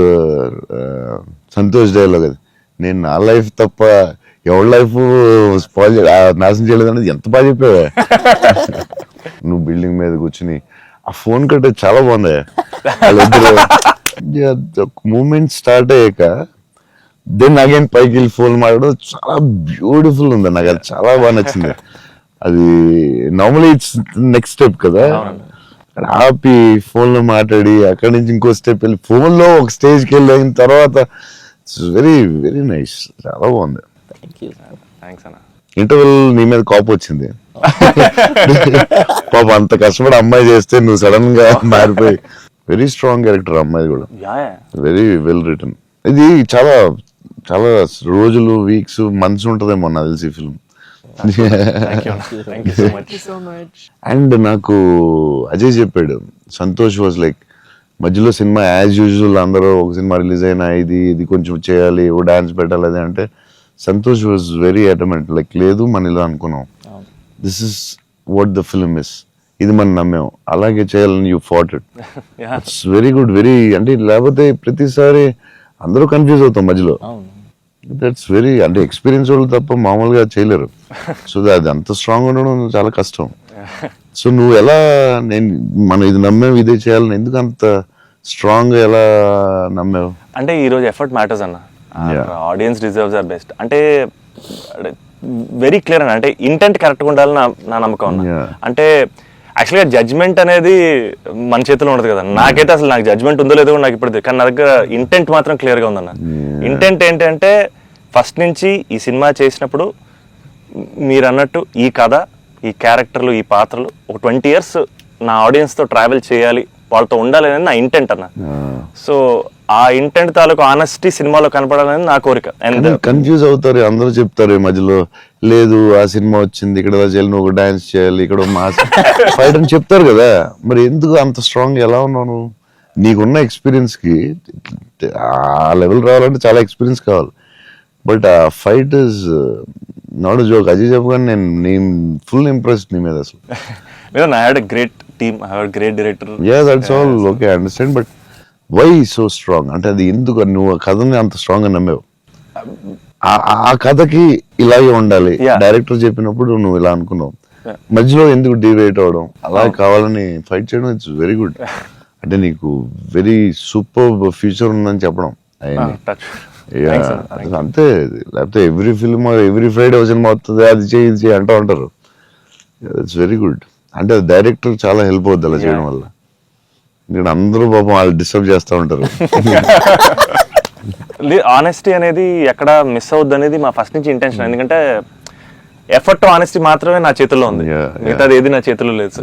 సంతోష్ డైలాగ్. అది నేను నా లైఫ్ తప్ప ఎవరి లైఫ్ స్పాయిల్ నాశనం చేయలేదు అనేది ఎంత బాగా చెప్పావా. నువ్వు బిల్డింగ్ మీద కూర్చుని ఆ ఫోన్ కట్టే చాలా బాగుంది. వాళ్ళిద్దరు మూమెంట్ స్టార్ట్ అయ్యాక దెన్ అగైన్ పైకి వెళ్ళి ఫోన్ మాట్లాడడం చాలా బ్యూటిఫుల్ ఉంది. నాకు అది చాలా బాగా నచ్చింది. అది నార్మలీ ఇట్స్ నెక్స్ట్ స్టెప్ కదా, ఆపి ఫోన్ లో మాట్లాడి అక్కడి నుంచి ఇంకో స్టెప్ వెళ్ళి ఫోన్ లో ఒక స్టేజ్కి వెళ్ళిన తర్వాత ఇట్స్ వెరీ వెరీ నైస్, చాలా బాగుంది. థ్యాంక్స్ అన్న. ఇంటర్వెల్ నీ మీద కోపం వచ్చింది పాప, అంత కష్టపడి అమ్మాయి చేస్తే నువ్వు సడన్ గా మారిపోయి. వెరీ స్ట్రాంగ్ క్యారెక్టర్ అమ్మాయి కూడా, వెరీ వెల్ రిటర్న్. ఇది చాలా చాలా రోజులు, వీక్స్, మంత్స్ ఉంటదేమో నాకు తెలిసి ఫిల్మ్. So much. అండ్ నాకు అజయ్ చెప్పాడు, సంతోష్ వాజ్ లైక్ మధ్యలో సినిమా యాజ్ యూజువల్ అందరూ ఒక సినిమా రిలీజ్ అయినా ఇది కొంచెం చేయాలి, ఓ డాన్స్ పెట్టాలి అది అంటే, సంతోష్ వాజ్ వెరీ అటమెంట్ లైక్ లేదు మన ఇలా అనుకున్నాం, this is what the film is, ఇది మనం నమ్మాం, అలాగే చేయాలని you fat it. It's very good, very అంటే లేకపోతే ప్రతిసారి అందరూ కన్ఫ్యూజ్ అవుతాం మధ్యలో. దట్స్ వెరీ అంటే ఎక్స్పీరియన్స్ వాళ్ళు తప్ప మామూలుగా చేయలేరు. సో అది అంత స్ట్రాంగ్ ఉండడం చాలా కష్టం. సో నువ్వు ఎలా మనం ఇది నమ్మావు ఇదే చేయాలని ఎందుకు అంత స్ట్రాంగ్ గా ఎలా నమ్మావు? అంటే ఈ రోజు ఎఫర్ట్ మ్యాటర్స్ అన్న, ఆడియన్స్ డిజర్వ్స్ ఆర్ బెస్ట్. అంటే వెరీ క్లియర్ అన్న, అంటే ఇంటెంట్ కరెక్ట్గా ఉండాలని నా నమ్మకం అన్న. అంటే యాక్చువల్గా జడ్జ్మెంట్ అనేది మన చేతిలో ఉండదు కదా. నాకైతే అసలు నాకు జడ్జ్మెంట్ ఉందో లేదో నాకు ఇప్పుడు, కానీ నా దగ్గర ఇంటెంట్ మాత్రం క్లియర్గా ఉందన్న. ఇంటెంట్ ఏంటంటే ఫస్ట్ నుంచి ఈ సినిమా చేసినప్పుడు మీరు అన్నట్టు ఈ కథ, ఈ క్యారెక్టర్లు, ఈ పాత్రలు ఒక 20 years నా ఆడియన్స్తో ట్రావెల్ చేయాలి, వాళ్ళతో ఉండాలి అనేది నా ఇంటెంట్ అన్న. సో ఆ ఇంటెంట్ తాలూకు ఆనెస్టీ సినిమాలో కనపడాలనేది నా కోరిక. కన్ఫ్యూజ్ అవుతారు అందరూ, చెప్తారు ఈ మధ్యలో లేదు ఆ సినిమా వచ్చింది ఇక్కడ చేయాలి, నువ్వు డాన్స్ చేయాలి, ఇక్కడ మాస్ ఫైట్ అని చెప్తారు కదా. మరి ఎందుకు అంత స్ట్రాంగ్ ఎలా ఉన్నావు? నీకున్న ఎక్స్పీరియన్స్ కి ఆ లెవెల్ రావాలంటే చాలా ఎక్స్పీరియన్స్ కావాలి. బట్ ఆ fight is not joke. Ajay చెప్పగానే నేను ఫుల్ ఇంప్రెస్డ్ నీ మీద అసలు. I had a great team, I had a great director. Yeah, that's all okay, I understand, but why so strong? అంటే అది ఎందుకు నువ్వు కథని అంత స్ట్రాంగ్ గా నమ్మావు? ఆ కథకి ఇలాగే ఉండాలి, డైరెక్టర్ చెప్పినప్పుడు నువ్వు ఇలా అనుకున్నావు, మధ్యలో ఎందుకు డివైట్ అవడం, అలా కావాలని ఫైట్ చేయడం, ఇట్స్ వెరీ గుడ్. అంటే నీకు వెరీ సూపర్ ఫ్యూచర్ ఉందని చెప్పడం అంతే. లేకపోతే ఎవ్రీ ఫిల్మ్ ఎవ్రీ ఫ్రైడే ఒక సినిమా వస్తుంది, అది చేయి ఇది చేయి అంటూ ఉంటారు. It's very good. అంటే డైరెక్టర్ చాలా హెల్ప్ అవుద్ది అలా చేయడం వల్ల. ఇక్కడ అందరూ పాపం వాళ్ళు డిస్టర్బ్ చేస్తూ ఉంటారు. ఆనెస్టీ అనేది ఎక్కడ మిస్ అవుద్ది అనేది మా ఫస్ట్ నుంచి ఇంటెన్షన్. ఎందుకంటే ఎఫర్ట్ ఆనెస్టీ మాత్రమే నా చేతుల్లో ఉంది, మిగతాది ఏది నా చేతుల్లో లేదు. సో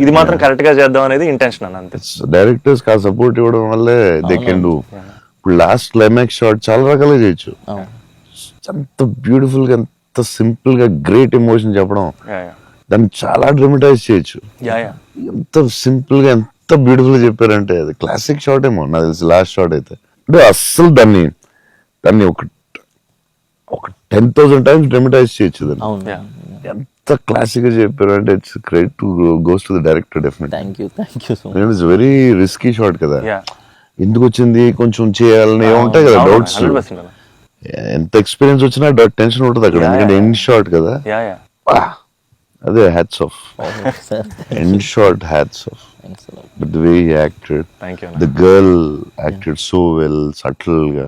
ఇది మాత్రం కరెక్ట్ గా చేద్దాం అనేది ఇంటెన్షన్ అన్న, అంతే. డైరెక్టర్స్ కా సపోర్ట్ ఇవ్వడం వల్లే దే కెన్ డూ. ఇప్పుడు లాస్ట్ క్లైమాక్స్ షాట్ చాలా రకాలుగా చేయొచ్చు. ఎంత బ్యూటిఫుల్ గా, ఎంత సింపుల్ గా గ్రేట్ ఎమోషన్ చెప్పడం, దాన్ని చాలా డ్రమటైజ్ చేయొచ్చు. ఎంత సింపుల్ గా, ఎంత బ్యూటిఫుల్ గా చెప్పారంటే అది క్లాసిక్ షాట్ ఏమో నాకు తెలిసి లాస్ట్ షాట్ అయితే. అంటే అస్సలు దాన్ని ఒక 10,000 times డ్రమటైజ్ చేయొచ్చు దాన్ని. ఎంత క్లాసిక్ గా చెప్పారు అంటే it's credit to goes to the director definitely. Thank you so much. It's very risky shot కదా, ఎందుకు వచ్చింది కొంచెం చేయాలని ఉంటాయి కదా డౌట్స్. ఎంత ఎక్స్పీరియన్స్ వచ్చినా టెన్షన్ ఉంటుంది అక్కడ, ఎందుకంటే ఎండ్ షాట్ కదా. అదే hats off, end shot hats off. But the way he acted, the girl acted so well, subtle గా,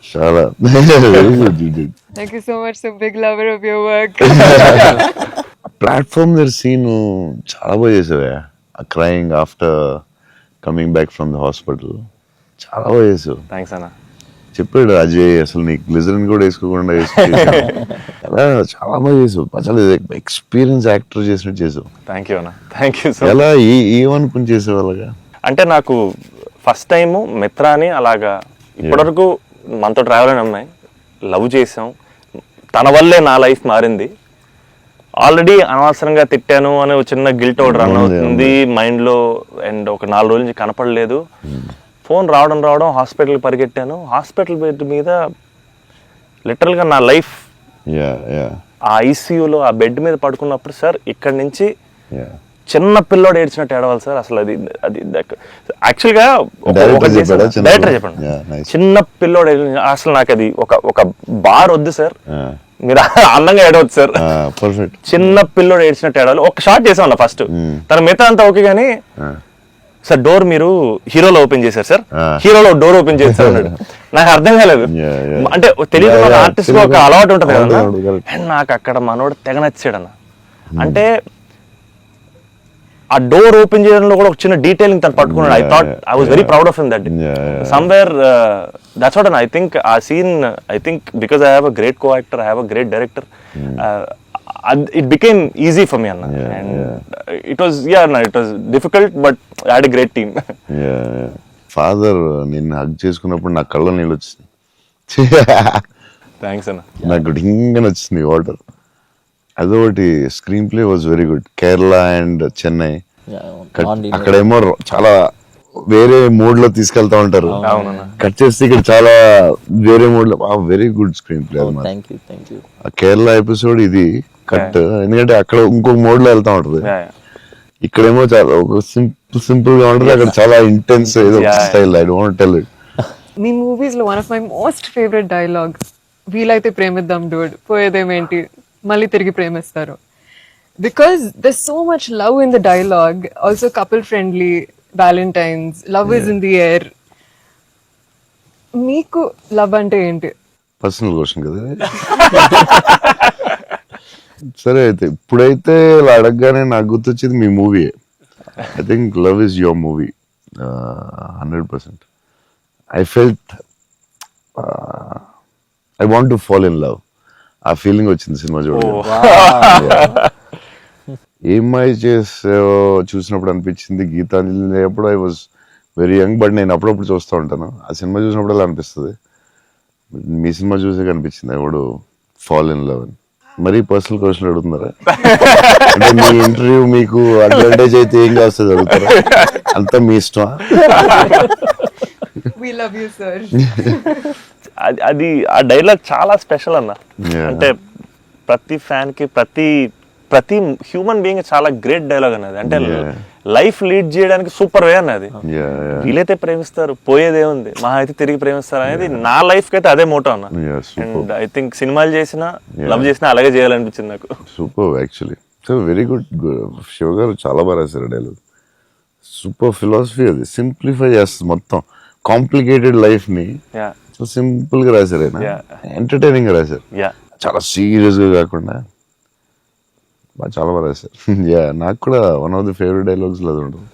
చాలా very good you did. Thank you so much, so big lover of your work. Platform దగ్గర scene చాలా బాగా చేసావే, crying after coming back from the hospital, చాలా బాగా చేసావు. Thanks అన్న. చెప్పాడు అజయ్, అసలు నీకు గ్లిజరిన్ కూడా వేసుకోకుండా అలా చాలా బాగా చేసావు. చాలా ఎక్స్పీరియన్స్ యాక్టర్ చేసినట్టు చేసావు. థ్యాంక్ యూ అన్న, థ్యాంక్ యూ సో. ఎలా ఏమనుకుని చేసావు అలాగా? అంటే నాకు ఫస్ట్ టైము మిత్రాని అలాగా ఇప్పటివరకు మనతో ట్రావెల్ అయిన అమ్మాయి లవ్ చేసాం, తన వల్లే నా లైఫ్ మారింది. ఆల్రెడీ అనవసరంగా తిట్టాను అనే ఒక చిన్న గిల్ట్ ఒకటి రన్ అవుతుంది మైండ్లో. అండ్ ఒక 4 రోజుల నుంచి కనపడలేదు. ఫోన్ రావడం హాస్పిటల్కి పరిగెట్టాను. హాస్పిటల్ బెడ్ మీద లిటరల్గా నా లైఫ్ ఆ ఐసీయూలో ఆ బెడ్ మీద పడుకున్నప్పుడు, సార్ ఇక్కడ నుంచి చిన్న పిల్లోడు ఏడ్చినట్టు ఏడవాలి సార్. అసలు అది యాక్చువల్గా డైరెక్టర్ చెప్పండి, చిన్న పిల్లోడు అసలు నాకు అది ఒక బార్ వద్దు సార్, మీరు అందంగా ఏడవద్దు సార్, చిన్న పిల్లోడు ఏడ్చినట్టు ఏడవాలి. ఒక షాట్ చేసాం అన్న ఫస్ట్, తన మిగతా అంతా ఓకే కానీ సార్ డోర్ మీరు హీరోలో ఓపెన్ చేశారు సార్, హీరోలో డోర్ ఓపెన్ చేశారు అన్నాడు. నాకు అర్థం కాలేదు. అంటే తెలియదు ఆర్టిస్ట్ ఒక అలవాటు ఉంటుంది కదా. అండ్ నాకు అక్కడ మనోడు తెగ నచ్చాడు అన్న. అంటే ఆ డోర్ ఓపెన్ చేయడంలో కూడా ఒక చిన్న డీటెయిలింగ్ తను పట్టుకున్నాడు. I thought I was very proud of him that somewhere. That's what I think ఆ scene, I think because I have a great co actor, I have a great director, it became easy for me Anna. And it was it was difficult but I had a great team. Father నిన్ను hug చేసుకున్నప్పుడు నా కళ్ళ నీళ్ళు వచ్చింది. Thanks అన్న. నాకు డింగని వచ్చింది water. అదొకటి. Screen play was very good. Kerala and Chennai అక్కడేమో చాలా వేరే మోడ్ లో తీసుకెళ్తా ఉంటారు, కట్ చేస్తే ఇక్కడ చాలా వేరే మోడ్ లో. Very good screen play. Kerala episode ఇది కట్, ఎందుకంటే అక్కడ ఇంకొక మోడ్ లో వెళ్తా ఉంటది, ఇక్కడేమో చాలా ఒక సింపుల్ గా ఉంటది, అక్కడ చాలా ఇంటెన్స్ ఏదో style. I don't tell it. మీ మూవీస్ లో one of my most favourite dialogue, వీలైతే ప్రేమిద్దాం డూడ్, పోయేదేమేంటి మళ్ళీ తిరిగి ప్రేమిస్తారు. Because there so much love in the dialogue. Also couple friendly, valentines, love is in the air. మీకు లవ్ అంటే ఏంటి? పర్సనల్ క్వశ్చన్ కదా. సరే అయితే ఇప్పుడైతే ఇలా అడగగానే నాకు గుర్తొచ్చేది మీ movie. I think love is your movie 100%. I felt I want to fall in love. ఆ ఫీలింగ్ వచ్చింది సినిమా చూడండి. ఏమై చేసావో చూసినప్పుడు అనిపించింది. గీతాంజలి అప్పుడు I was very young, but నేను అప్పుడప్పుడు చూస్తూ ఉంటాను. ఆ సినిమా చూసినప్పుడు అలా అనిపిస్తుంది. మీ సినిమా చూసే కనిపించింది I would fall in love అని. మరీ పర్సనల్ క్వశ్చన్ అడుగుతున్నారా? అంటే మీ ఇంటర్వ్యూ మీకు అడ్వాంటేజ్ అయితే ఏం కాస్తుంది అడుగుతారా? అంతా మీ ఇష్టమా? అది ఆ డైలాగ్ చాలా స్పెషల్ అన్న. అంటే ప్రతి ఫ్యాన్ కి, ప్రతి హ్యూమన్ బీయింగ్ చాలా గ్రేట్ డైలాగ్ అన్నది. అంటే లైఫ్ లీడ్ చేయడానికి సూపర్ వే అన్నది. వీలైతే ప్రేమిస్తారు, పోయేదే ఉంది, మహా అయితే తిరిగి ప్రేమిస్తారు అనేది నా లైఫ్ కి అయితే అదే మోటో అన్న. అండ్ ఐ థింక్ సినిమాలు చేసినా లవ్ చేసినా అలాగే చేయాలనిపించింది నాకు. Super actually. So very good. Shiva గారు చాలా బాగా రాశారు డైలాగ్. సూపర్ ఫిలాసఫీ అది. సింప్లిఫై చేస్తుంది మొత్తం కాంప్లికేటెడ్ లైఫ్ ని. సో సింపుల్ గా రాశారు ఆయన, ఎంటర్టైనింగ్ గా రాశారు, చాలా సీరియస్ గా కాకుండా చాలా బాగా రాశారు. నాకు కూడా one of the favourite dialogues అది ఉండదు.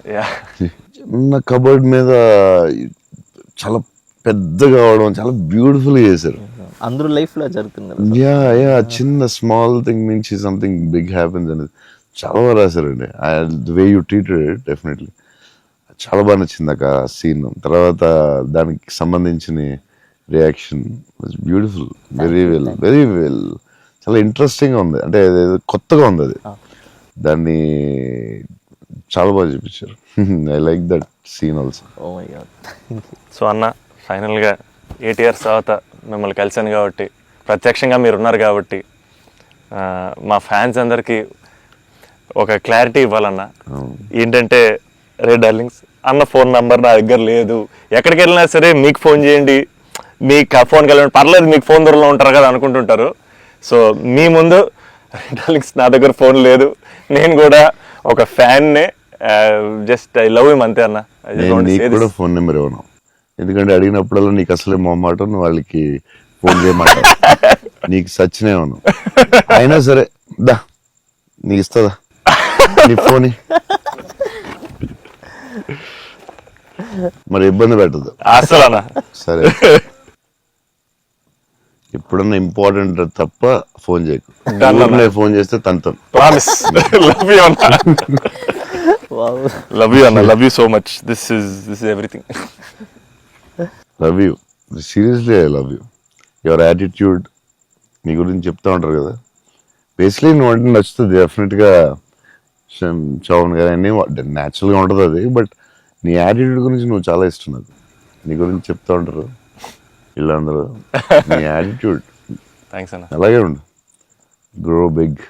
చిన్న కబర్డ్ మీద చాలా పెద్దగా అవడం చాలా బ్యూటిఫుల్గా చేశారు. అందరూ లైఫ్ లో జరుగుతుంది కదా. యా చిన్న స్మాల్ థింగ్ నుంచి సంథింగ్ బిగ్ హ్యాపెన్స్ అనేది చాలా బాగా రాశారండి. The way you treated it definitely చాలా బాగా నచ్చింది ఆ సీన్. తర్వాత దానికి సంబంధించిన reaction was beautiful, very well చాలా ఇంట్రెస్టింగ్గా ఉంది. అంటే కొత్తగా ఉంది అది, దాన్ని చాలా బాగా చూపించారు. I like that scene also. Oh my god. So అన్న, ఫైనల్గా 8 years తర్వాత మిమ్మల్ని కలిసాను కాబట్టి, ప్రత్యక్షంగా మీరు ఉన్నారు కాబట్టి, మా ఫ్యాన్స్ అందరికీ ఒక క్లారిటీ ఇవ్వాలన్న. ఏంటంటే, రే డార్లింగ్స్, అన్న ఫోన్ నంబర్ నా దగ్గర లేదు, ఎక్కడికి వెళ్ళినా సరే మీకు ఫోన్ చేయండి, మీకు ఫోన్కి వెళ్ళండి, పర్లేదు మీకు ఫోన్ దూరంలో ఉంటారు కదా అనుకుంటుంటారు. సో మీ ముందు రే డార్లింగ్స్, నా దగ్గర ఫోన్ లేదు, నేను కూడా ఒక ఫ్యాన్నే, జస్ట్ ఐ లవ్ హిమ్ అంతే అన్న. నీకు కూడా ఫోన్ నెంబర్ ఇవ్వను, ఎందుకంటే అడిగినప్పుడల్లా నీకు అసలే మొహమాట, నువ్వు వాళ్ళకి ఫోన్ చేయమాట, నీకు సచ్చినే ఉన్నావు. అయినా సరే దా, నీకు ఇస్తుందా నీ ఫోన్? మరి ఇబ్బంది పెట్టదు అసలు అన్న. సరే, ఎప్పుడన్నా ఇంపార్టెంట్ తప్ప ఫోన్ చేయకు. ఫోన్ చేస్తే తనతో ప్రామిస్. లవ్ యూ అన్న. లవ్ యూ అన్న, love you so much. This is everything. Love you, seriously I love you. Your attitude, నీ గురించి చెప్తా ఉంటారు కదా, బేసిక్లీ నువ్వు అంటే నచ్చుతుంది డెఫినెట్గా. చౌన్ గారు అన్నీ న్యాచురల్గా ఉంటుంది అది, బట్ నీ యాటిట్యూడ్ గురించి నువ్వు చాలా ఇష్టం నాకు. నీ గురించి చెప్తా ఉంటారు వీళ్ళందరూ, నీ యాటిట్యూడ్ థ్యాంక్స్ అన్న. అలాగే ఉండు, గ్రో బిగ్.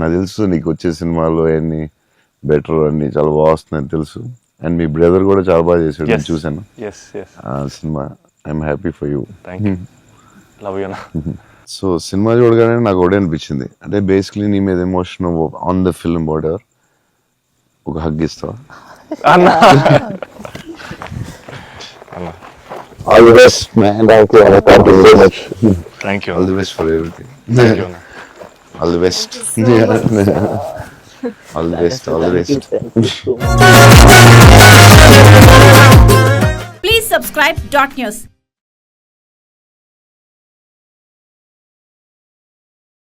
నాకు తెలుసు నీకు వచ్చే సినిమాలు అన్నీ బెటర్ అన్నీ చాలా బాగా వస్తున్నాయని తెలుసు. అండ్ మీ బ్రదర్ కూడా చాలా బాగా చేశాడు, నేను చూశాను ఆ సినిమా. I'm happy for you. Thank you. Love you అన్న. సో సినిమా చూడగానే నాకు ఒకటే అనిపించింది, అంటే బేసిక్లీ నీ మీద emotion on the film whatever, ఒక హగ్ ఇస్తావా అన్న? All the best man. Thank you so much. Thank you. All the best for everything. Thank you అన్న. All the best. All the best. All the best. Please subscribe Dot News.